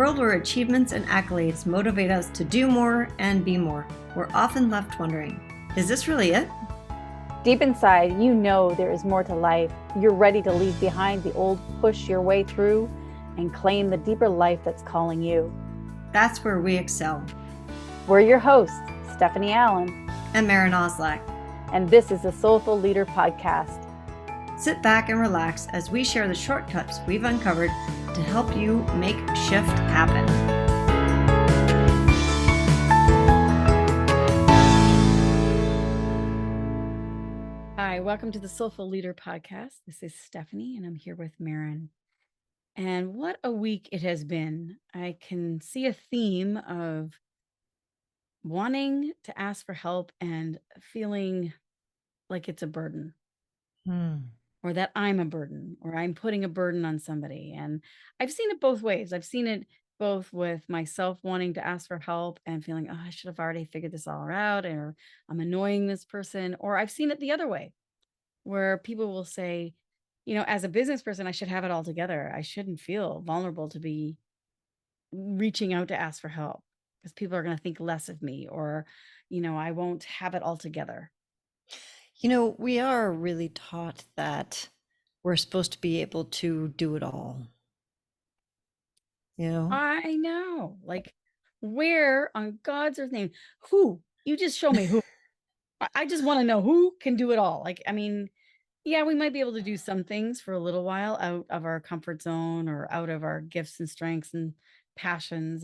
world where achievements and accolades motivate us to do more and be more, we're often left wondering, is this really it? Deep inside, you know there is more to life. You're ready to leave behind the old, push your way through, and claim the deeper life that's calling you. That's where we excel. We're your hosts, Stephanie Allen and Maren Oslak. And this is the Soulful Leader Podcast. Sit back and relax as we share the shortcuts we've uncovered to help you make shift happen. Hi, welcome to the Soulful Leader Podcast. This is Stephanie, and I'm here with Maren. And what a week it has been. I can see a theme of wanting to ask for help and feeling like it's a burden. Or that I'm a burden, or I'm putting a burden on somebody. And I've seen it both ways. I've seen it both with myself wanting to ask for help and feeling, oh, I should have already figured this all out, or I'm annoying this person. Or I've seen it the other way, where people will say, you know, as a business person, I should have it all together. I shouldn't feel vulnerable to be reaching out to ask for help because people are going to think less of me, or, you know, I won't have it all together. You know, we are really taught that we're supposed to be able to do it all. You know? I know. Like, where on God's earth name? Who? You just show me who. I just want to know who can do it all. Like, I mean, yeah, we might be able to do some things for a little while out of our comfort zone or out of our gifts and strengths and passions.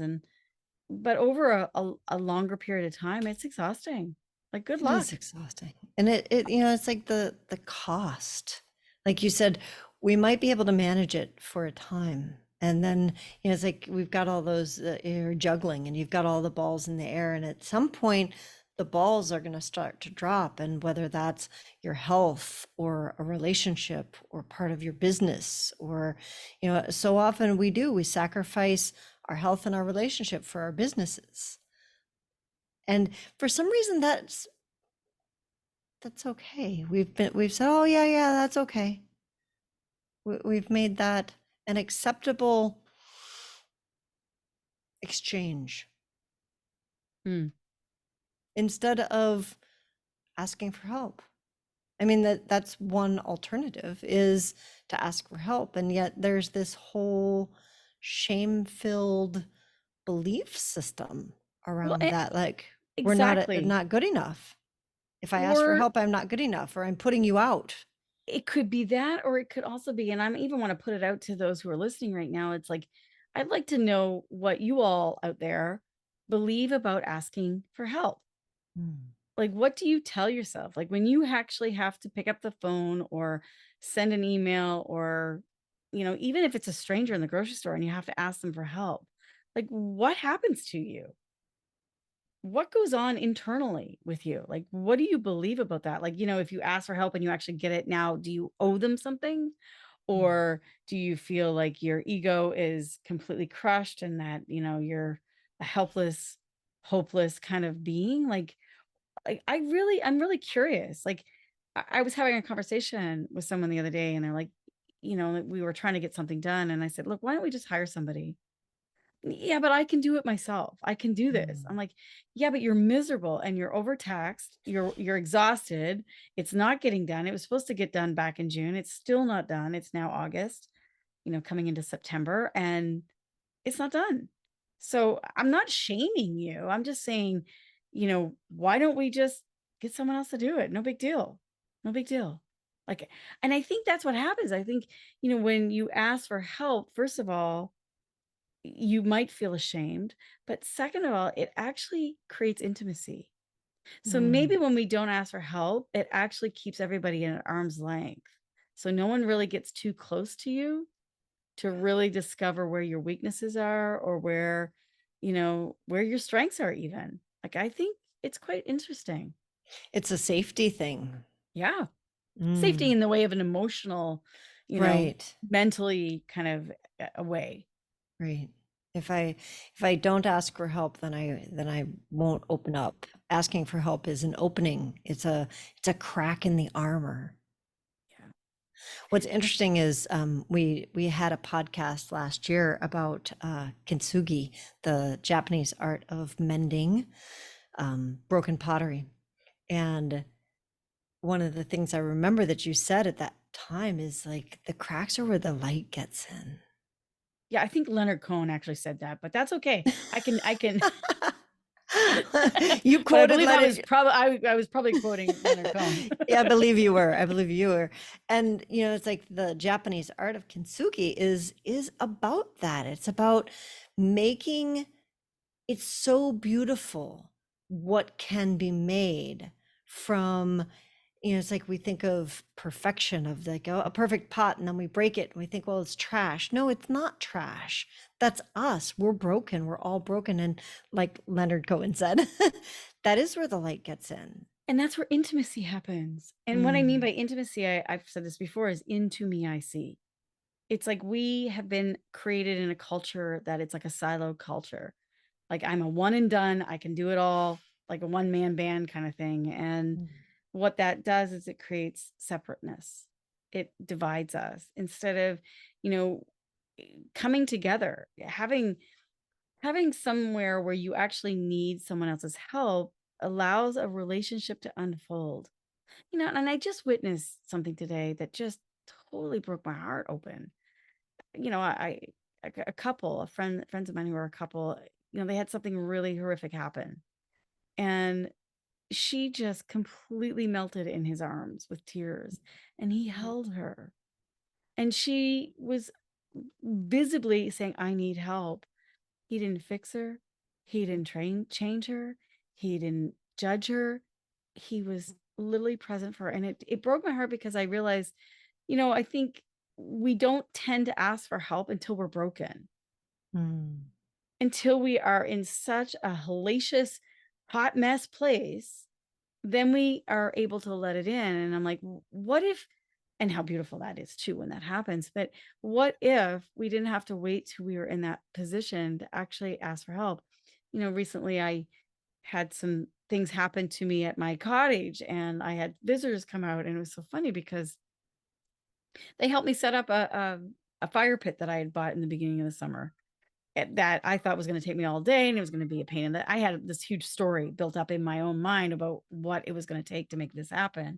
But over a longer period of time, it's exhausting. Like, good luck. It is exhausting. And it you know, it's like the cost. Like you said, we might be able to manage it for a time. And then, you know, it's like we've got all those, you're juggling and you've got all the balls in the air. And at some point, the balls are going to start to drop. And whether that's your health or a relationship or part of your business, or, you know, so often we sacrifice our health and our relationship for our businesses. And for some reason, that's okay. We've said, oh yeah, that's okay. We've made that an acceptable exchange instead of asking for help. I mean, that's one alternative, is to ask for help, and yet there's this whole shame-filled belief system around that, like, exactly. we're not good enough. If I ask for help, I'm not good enough, or I'm putting you out. It could be that, or it could also be, and I even want to put it out to those who are listening right now. It's like, I'd like to know what you all out there believe about asking for help. Like, what do you tell yourself? Like, when you actually have to pick up the phone or send an email, or, you know, even if it's a stranger in the grocery store and you have to ask them for help, like, what happens to you? What goes on internally with you? Like, what do you believe about that? Like, you know, if you ask for help and you actually get it now, do you owe them something? Or do you feel like your ego is completely crushed and that, you know, you're a helpless, hopeless kind of being? Like, I'm really curious. Like, I was having a conversation with someone the other day and they're like, you know, we were trying to get something done. And I said, look, why don't we just hire somebody? Yeah, but I can do it myself. I can do this. I'm like, yeah, but you're miserable and you're overtaxed. You're exhausted. It's not getting done. It was supposed to get done back in June. It's still not done. It's now August, you know, coming into September, and it's not done. So I'm not shaming you. I'm just saying, you know, why don't we just get someone else to do it? No big deal. No big deal. Like, and I think that's what happens. I think, you know, when you ask for help, first of all, you might feel ashamed, but second of all, it actually creates intimacy. So maybe when we don't ask for help, it actually keeps everybody at arm's length. So no one really gets too close to you to really discover where your weaknesses are, or where, you know, where your strengths are even. Like, I think it's quite interesting. It's a safety thing. Yeah. Safety in the way of an emotional, you know, mentally kind of a way. Right. If I don't ask for help, then I won't open up. Asking for help is an opening. It's a crack in the armor. Yeah. What's interesting is we had a podcast last year about Kintsugi, the Japanese art of mending broken pottery. And one of the things I remember that you said at that time is like the cracks are where the light gets in. Yeah, I think Leonard Cohen actually said that, but that's okay. I can You but I quoted believe Leonard. I was probably quoting Leonard Cohen. Yeah, I believe you were. I believe you were. And it's like the Japanese art of kintsugi is about that. It's about making it's so beautiful what can be made from it's like we think of perfection of like a perfect pot and then we break it and we think, well, it's trash. No, it's not trash. That's us. We're broken. We're all broken. And like Leonard Cohen said, that is where the light gets in. And that's where intimacy happens. And what I mean Mm, by intimacy, I've said this before, is into me I see. It's like we have been created in a culture that it's like a silo culture. Like I'm a one and done, I can do it all, like a one man band kind of thing. And mm, what that does is it creates separateness. It divides us instead of, you know, coming together, having somewhere where you actually need someone else's help allows a relationship to unfold. And I just witnessed something today that just totally broke my heart open. A couple, friends of mine who are a couple, they had something really horrific happen. And she just completely melted in his arms with tears, and he held her. And she was visibly saying, I need help. He didn't fix her. He didn't change her. He didn't judge her. He was literally present for her. And it broke my heart because I realized, I think we don't tend to ask for help until we're broken, mm, until we are in such a hellacious, hot mess place. Then we are able to let it in. And I'm like, what if, and how beautiful that is too when that happens. But what if we didn't have to wait till we were in that position to actually ask for help? Recently I had some things happen to me at my cottage and I had visitors come out, and it was so funny because they helped me set up a fire pit that I had bought in the beginning of the summer, that I thought was going to take me all day and it was going to be a pain in the I had this huge story built up in my own mind about what it was going to take to make this happen.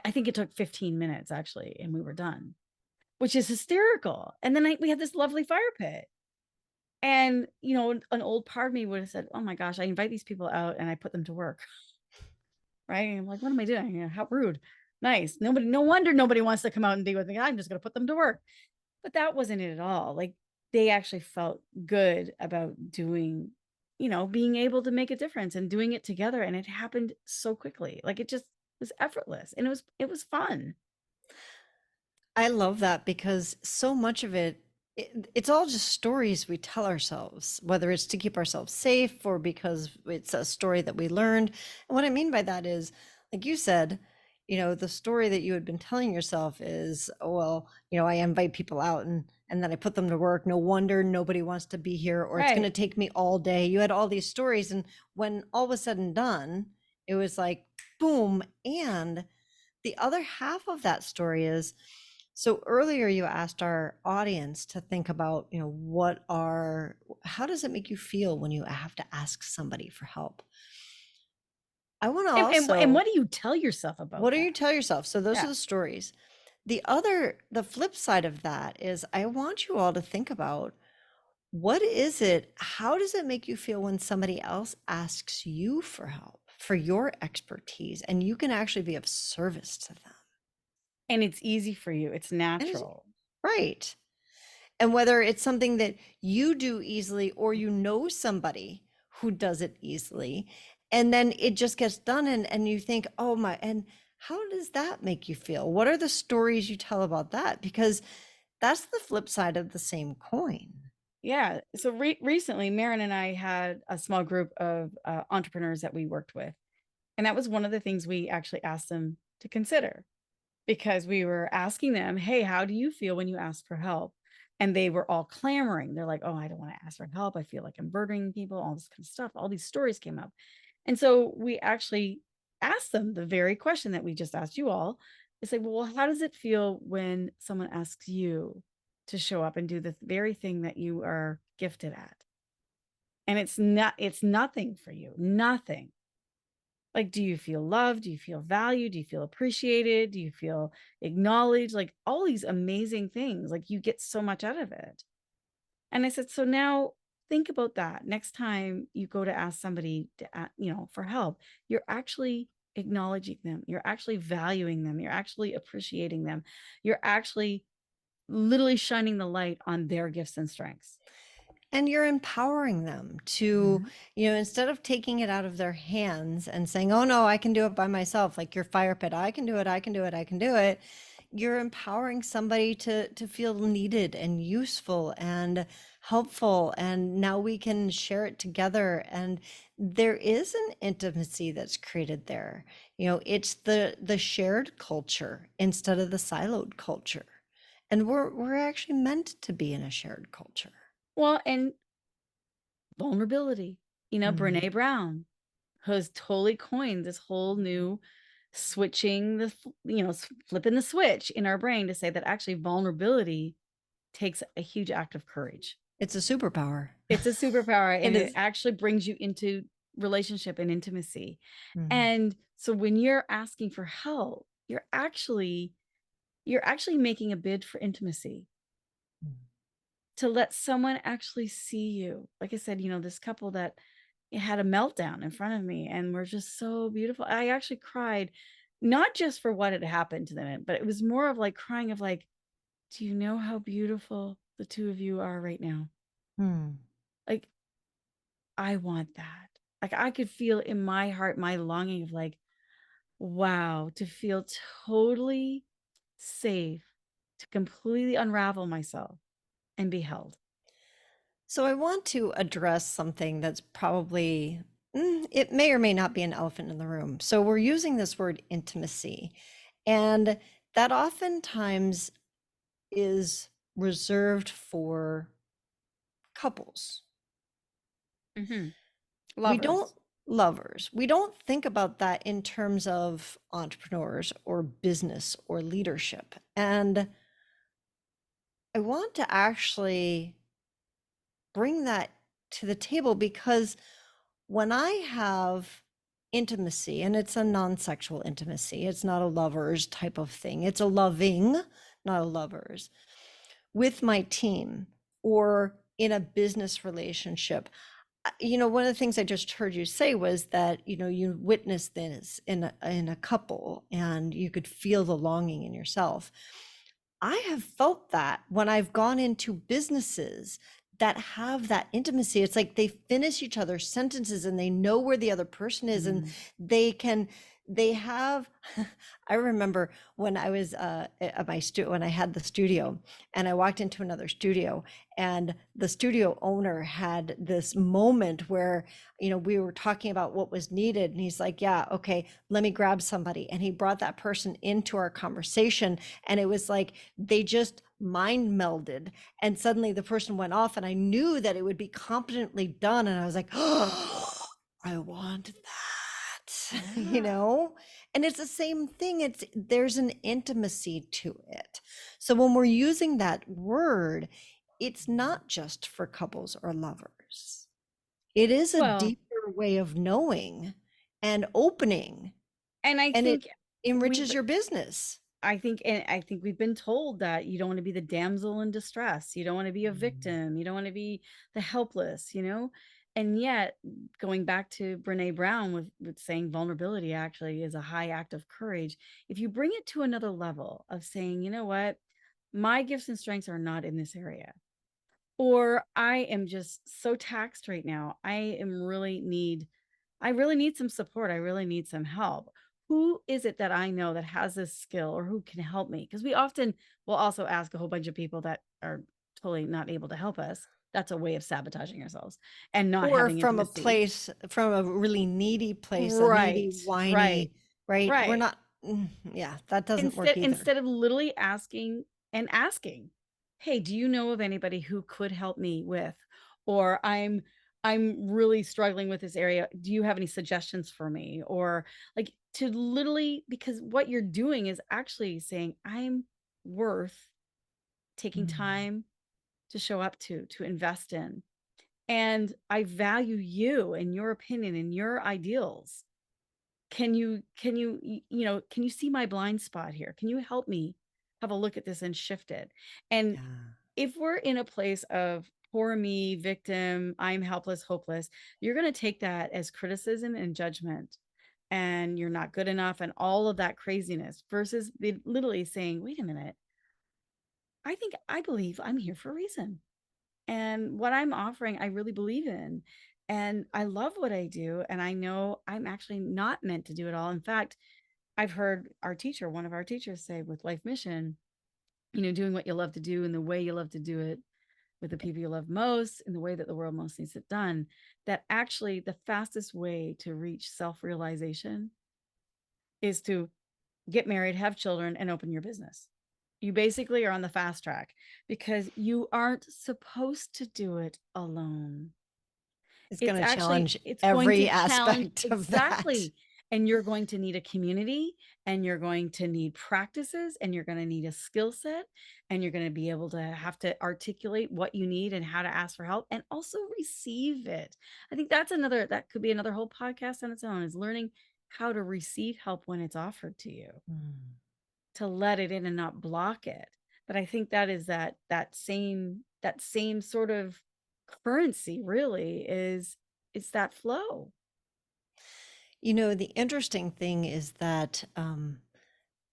I think it took 15 minutes actually, and we were done, which is hysterical. And then we had this lovely fire pit. And, an old part of me would have said, oh my gosh, I invite these people out and I put them to work. Right. And I'm like, what am I doing? How rude. Nice. No wonder nobody wants to come out and be with me. I'm just going to put them to work. But that wasn't it at all. Like they actually felt good about doing, being able to make a difference and doing it together. And it happened so quickly. Like it just was effortless and it was fun. I love that because so much of it's all just stories we tell ourselves, whether it's to keep ourselves safe or because it's a story that we learned. And what I mean by that is, like you said, the story that you had been telling yourself is, oh, well, I invite people out and then I put them to work. No wonder nobody wants to be here, or it's going to Right. take me all day. You had all these stories, and when all was said and done, it was like boom. And the other half of that story is, so earlier you asked our audience to think about, how does it make you feel when you have to ask somebody for help? I want to And also, what do you tell yourself about what do that? you tell yourself? So those are Yeah. the stories. The flip side of that is I want you all to think about, how does it make you feel when somebody else asks you for help, for your expertise, and you can actually be of service to them? And it's easy for you. It's And it's natural. right. And whether it's something that you do easily or somebody who does it easily, and then it just gets done and you think, oh my, and how does that make you feel? What are the stories you tell about that? Because that's the flip side of the same coin. Yeah. So recently, Marin and I had a small group of entrepreneurs that we worked with. And that was one of the things we actually asked them to consider, because we were asking them, hey, how do you feel when you ask for help? And they were all clamoring. They're like, oh, I don't want to ask for help. I feel like I'm burdening people, all this kind of stuff. All these stories came up. And so we actually asked them the very question that we just asked you all, It's like, well, how does it feel when someone asks you to show up and do the very thing that you are gifted at? And it's nothing for you, nothing. Like, do you feel loved? Do you feel valued? Do you feel appreciated? Do you feel acknowledged? Like all these amazing things. Like you get so much out of it. And I said, so now think about that. Next time you go to ask somebody to, for help, you're actually acknowledging them. You're actually valuing them. You're actually appreciating them. You're actually literally shining the light on their gifts and strengths. And you're empowering them to, Mhm. instead of taking it out of their hands and saying, oh no, I can do it by myself, like your fire pit, I can do it, I can do it, I can do it. You're empowering somebody to feel needed and useful and helpful. And now we can share it together. And there is an intimacy that's created there. It's the shared culture instead of the siloed culture. And we're actually meant to be in a shared culture. Well, and vulnerability. Mm. Brene Brown has totally coined this whole new flipping the switch in our brain to say that actually vulnerability takes a huge act of courage. It's a superpower. It's a superpower It and it is. actually brings you into relationship and intimacy. Mm. And so when you're asking for help, you're actually making a bid for intimacy to let someone actually see you. Like I said, this couple that had a meltdown in front of me and were just so beautiful. I actually cried, not just for what had happened to them, but it was more of like crying of like, do you know how beautiful the two of you are right now? Mm. Like, I want that. Like, I could feel in my heart, my longing of like, wow, to feel totally safe, to completely unravel myself and be held. So I want to address something that's probably, it may or may not be an elephant in the room. So we're using this word intimacy, and that oftentimes is reserved for couples. Mhm. We don't Lovers. Lovers. We don't think about that in terms of entrepreneurs or business or leadership. And I want to actually bring that to the table because when I have intimacy, and it's a non-sexual intimacy, it's not a lovers type of thing, it's a loving, not a lovers, with my team or in a business relationship. One of the things I just heard you say was that, you witnessed this in a couple and you could feel the longing in yourself. I have felt that when I've gone into businesses that have that intimacy. It's like they finish each other's sentences and they know where the other person is, and Mm. they have I remember when I was at when I had the studio and I walked into another studio, and the studio owner had this moment where, we were talking about what was needed, and he's like, yeah, okay, let me grab somebody, and he brought that person into our conversation, and it was like they just mind melded, and suddenly the person went off, and I knew that it would be competently done, and I was like, oh, I want that. Yeah. And it's the same thing. There's an intimacy to it. So when we're using that word, it's not just for couples or lovers. It is a Well, deeper way of knowing and opening, and and it we've enriches your business. I think we've been told that you don't want to be the damsel in distress. You don't want to be a victim. You don't want to be the helpless. And yet, going back to Brene Brown with saying vulnerability actually is a high act of courage. If you bring it to another level of saying, you know what, my gifts and strengths are not in this area, or I am just so taxed right now. I really need some support. I really need some help. Who is it that I know that has this skill or who can help me? Because we often will also ask a whole bunch of people that are totally not able to help us. That's a way of sabotaging ourselves and not Or having from intimacy. from a really needy place, a needy, Right, right, whiny, right? We're right. not, yeah, that doesn't work either. Instead of literally asking, hey, do you know of anybody who could help me with? Or I'm really struggling with this area. Do you have any suggestions for me? Or like to literally, because what you're doing is actually saying, I'm worth taking Mm. time to show up to invest in. And I value you and your opinion and your ideals. Can you see my blind spot here? Can you help me have a look at this and shift it? And Yeah. if we're in a place of poor me, victim, I'm helpless, hopeless, you're going to take that as criticism and judgment. And you're not good enough and all of that craziness versus literally saying, wait a minute, I believe I'm here for a reason. And what I'm offering, I really believe in. And I love what I do. And I know I'm actually not meant to do it all. In fact, I've heard one of our teachers say with Life Mission, doing what you love to do in the way you love to do it with the people you love most in the way that the world most needs it done, that actually the fastest way to reach self realization is to get married, have children, and open your business. You basically are on the fast track because you aren't supposed to do it alone. It's It's going to actually challenge it's going to every challenge aspect of that. exactly. And you're going to need a community, and you're going to need practices, and you're gonna need a skill set, and you're gonna be able to have to articulate what you need and how to ask for help and also receive it. I think that could be another whole podcast on its own, is learning how to receive help when it's offered to you, Mm. to let it in and not block it. But I think that is that same sort of currency really is it's that flow. The interesting thing is that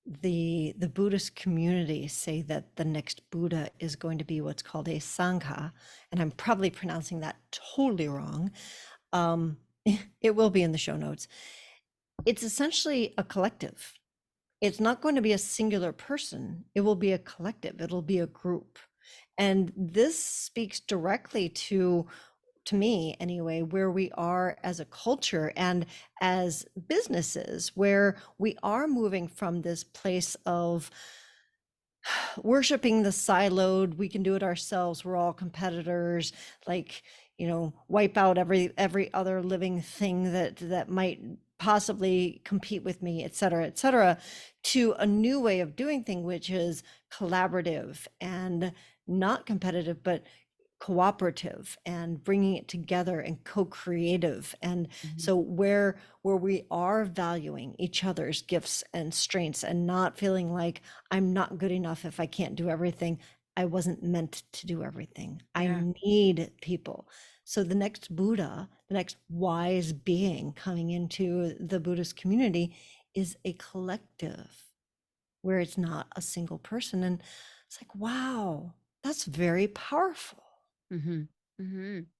the Buddhist community say that the next Buddha is going to be what's called a Sangha, and I'm probably pronouncing that totally wrong. Um, it will be in the show notes. It's essentially a collective. It's not going to be a singular person. It will be a collective. It'll be a group. And this speaks directly to me anyway, where we are as a culture and as businesses, where we are moving from this place of worshiping the siloed, we can do it ourselves, we're all competitors, like, wipe out every other living thing that might possibly compete with me, et cetera, to a new way of doing things, which is collaborative and not competitive, but cooperative and bringing it together and co-creative. And Mhm. so where we are valuing each other's gifts and strengths and not feeling like I'm not good enough if I can't do everything, I wasn't meant to do everything, I Yeah. need people. So the next Buddha, the next wise being coming into the Buddhist community, is a collective where it's not a single person. And it's like, wow, that's very powerful. Mhm. Mhm.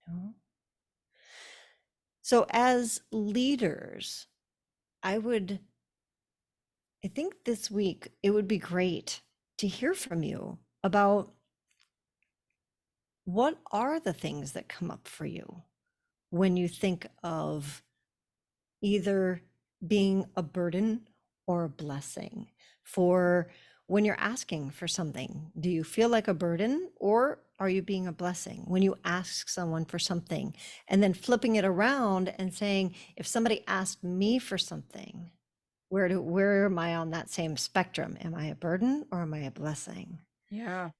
You know? So as leaders, I would, I think this week it would be great to hear from you about what are the things that come up for you when you think of either being a burden or a blessing. For when you're asking for something, do you feel like a burden or are you being a blessing when you ask someone for something? And then flipping it around and saying, if somebody asked me for something, where am I on that same spectrum? Am I a burden or am I a blessing? Yeah.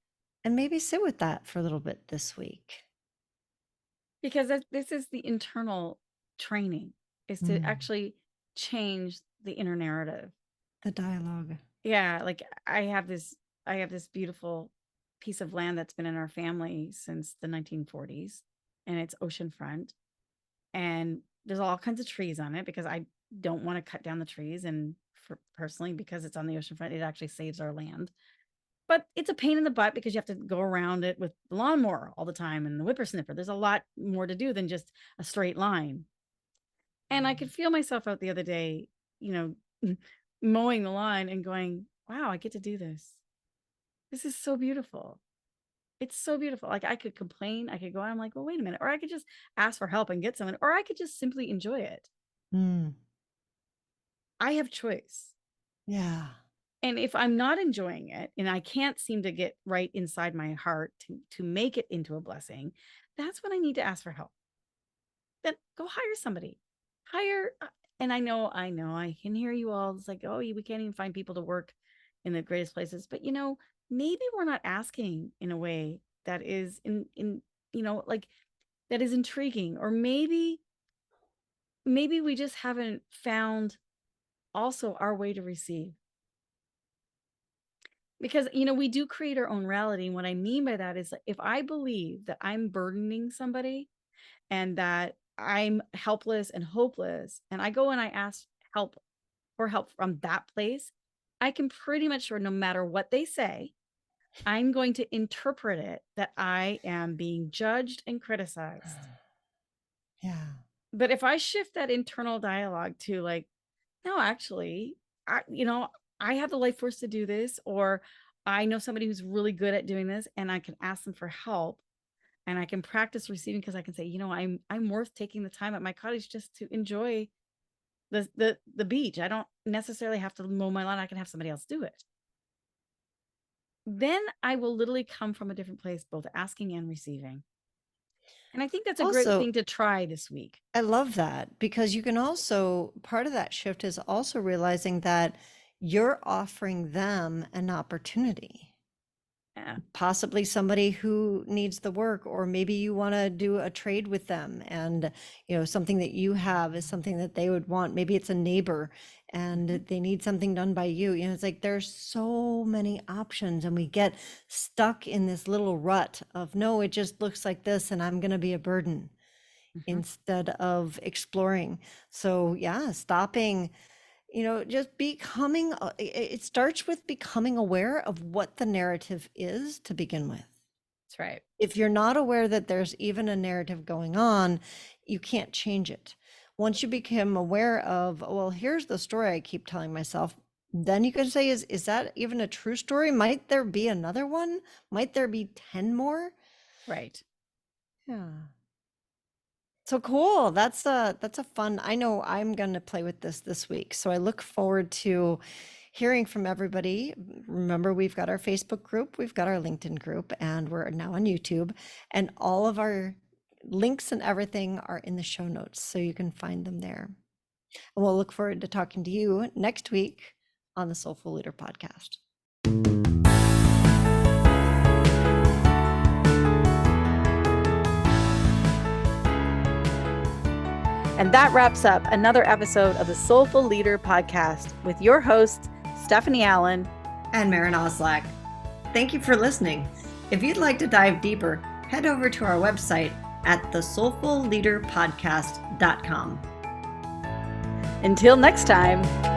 And maybe sit with that for a little bit this week. Because this is the internal training, is to Mm, actually change the inner narrative. the dialogue. Yeah, like I have this beautiful piece of land that's been in our family since the 1940s, and it's oceanfront, and there's all kinds of trees on it because I don't want to cut down the trees, and for personally because it's on the oceanfront, it actually saves our land. But it's a pain in the butt because you have to go around it with the lawnmower all the time and the whippersnipper. There's a lot more to do than just a straight line. And I could feel myself out the other day, you know, mowing the lawn and going, wow, I get to do this. This is so beautiful. It's so beautiful. Like I could complain, I could go, I'm like, well, wait a minute. Or I could just ask for help and get someone, or I could just simply enjoy it. Mm, I have choice. yeah. And if I'm not enjoying it and I can't seem to get right inside my heart to make it into a blessing, that's when I need to ask for help. Then go hire somebody. Hire and I can hear you all. It's like, oh, we can't even find people to work in the greatest places. But maybe we're not asking in a way that is like that is intriguing. Or maybe we just haven't found also our way to receive. Because, we do create our own reality. And what I mean by that is that if I believe that I'm burdening somebody and that I'm helpless and hopeless, and I go and I ask help from that place, I can pretty much sure no matter what they say, I'm going to interpret it that I am being judged and criticized. Yeah. But if I shift that internal dialogue to like, no, actually, I have the life force to do this, or I know somebody who's really good at doing this and I can ask them for help and I can practice receiving because I can say, I'm worth taking the time at my cottage just to enjoy the beach. I don't necessarily have to mow my lawn. I can have somebody else do it. Then I will literally come from a different place, both asking and receiving. And I think that's a great Also, thing to try this week. I love that because you can also, part of that shift is also realizing that you're offering them an opportunity. Yeah. Possibly somebody who needs the work, or maybe you want to do a trade with them, and something that you have is something that they would want. Maybe it's a neighbor and they need something done by you. It's like there's so many options, and we get stuck in this little rut of, no, it just looks like this and I'm going to be a burden, instead of exploring. So yeah, stopping, just becoming, it starts with becoming aware of what the narrative is to begin with. That's right. If you're not aware that there's even a narrative going on, you can't change it. Once you become aware of, well, here's the story I keep telling myself, then you can say, is that even a true story? Might there be another one? Might there be 10 more? Right. Yeah. So cool. That's a fun. I know I'm going to play with this week. So I look forward to hearing from everybody. Remember, we've got our Facebook group, we've got our LinkedIn group, and we're now on YouTube, and all of our links and everything are in the show notes, so you can find them there. And we'll look forward to talking to you next week on the Soulful Leader podcast. And that wraps up another episode of the Soulful Leader podcast with your hosts, Stephanie Allen and Maren Oslack. Thank you for listening. If you'd like to dive deeper, head over to our website at thesoulfulleaderpodcast.com. Until next time.